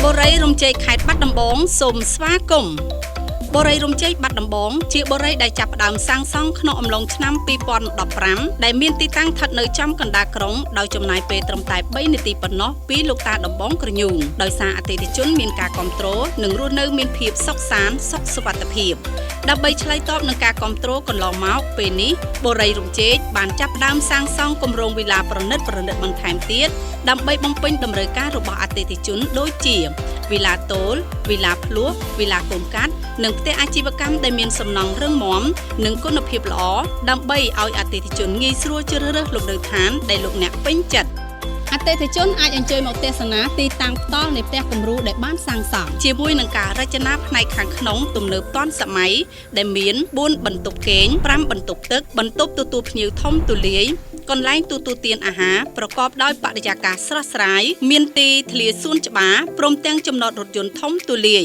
បូរីរំជ័យខេត្តបាត់ដំបងសូមស្វាគមន៍បូរីរំជ័យបាត់ដំបងជាបូរីដែលចាប់ផ្ដើមសាងសង់ក្នុងអំឡុងឆ្នាំ2015ដែលមានទីតាំងស្ថិតនៅចំកណ្ដាលក្រុងដោយចំណាយពេលត្រឹមតែ3នាទីប៉ុណ្ណោះពីលោកតាដំបងក្រញូងដោយសារអតិថិជនមានការគាំទ្រនិងរស់នៅមានភាពសុខសាន្តសុខសុវត្ថិភាពដើម្បីឆ្លើយតបនឹងការគាំទ្រកន្លងមកពេលនេះបូរីរំជ័យបានចាប់ផ្ដើមសាងសង់គម្រោងវិឡាប្រណិតបន្ថែមទៀតដើម្បីបំពេញតម្រូវការរបស់អតិថិជនដូចជាវិឡាតូលវិឡាភ្លោះវិឡាកូនកាត់និងផ្ទះអាជីវកម្មដែលមានសំណង់រឹងមាំនិងគុណភាពល្អដើម្បីឲ្យអតិថិជនងាយស្រួលជ្រើសរើសលំនៅឋានដែលលោកអ្នកពេញចិត្តអតិថិជនអាចអញ្ជើញមកទស្សនាទីតាំងផ្ទាល់នៃផ្ទះគំរូដែលបានសាងសង់ជាមួយនឹងការរចនាផ្នែកខាងក្នុងទំនើបទាន់សម័យដែលមាន4បន្ទប់គេង5បន្ទប់ទឹកបន្ទប់ទទួលភ្ញៀវធំទូលាយកន្លែងទទួលទានអាហារប្រកបដោយបរិយាកាសស្រស់ស្រាយមានទីធ្លាសួនច្បារព្រមទាំងចំណតរថយន្តធំទូលាយ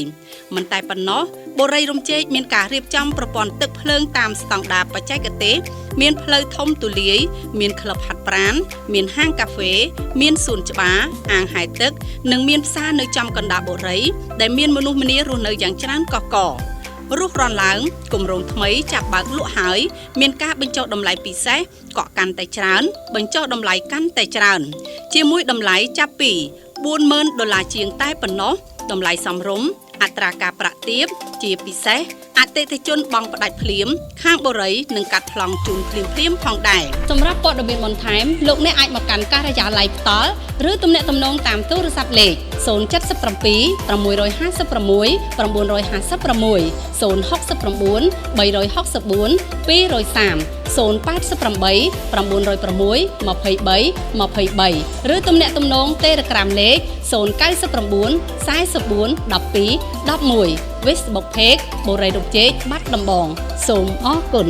មិនតែប៉ុណ្ណោះបូរីរំជ័យមានការរៀបចំប្រព័ន្ធទឹកភ្លើងតាមស្តង់ដារបច្ចេកទេសមានផ្លូវធំទូលាយមានក្លឹបហាត់ប្រាណមានហាងកាហ្វេមានសួនច្បារអាងហែលទឹកនិងមានផ្សារនៅចំកណ្ដាលបូរីដែលមានមនុស្សម្នារស់នៅយ៉ាងច្រើនកកករស់រាន់ឡើងគម្រោងថ្មីចាប់បើកលក់ហើយមានការបញ្ចុះតម្លៃពិសេសកក់កាន់តែច្រើនបញ្ចុះតម្លៃកាន់តែច្រើនជាមួយតម្លៃចាប់ពី$40,000ជាងតែប៉ុណ្ណោះតម្លៃសមរម្យអត្រាការប្រាក់ទាបជាពិសេសអតិថិជនបង់ផ្ដាច់ភ្លាមខាងបូរីនឹងកាត់ប្លង់ជូនភ្លាមផងដែរសម្រាប់ព័ត៌មានបន្ថែមលោកអ្នកអាចមកកាន់ការិយាល័យផ្ទាល់ឬទំនាក់ទំនងតាមទូរស័ព្ទលេខ077 656 956 069 364 230 088 906 23 ឬទំនាក់ទំនង Telegram លេខ099 44 12 11 Facebook Page បូរីរំជ័យបាត់ដំបងសូមអរគុណ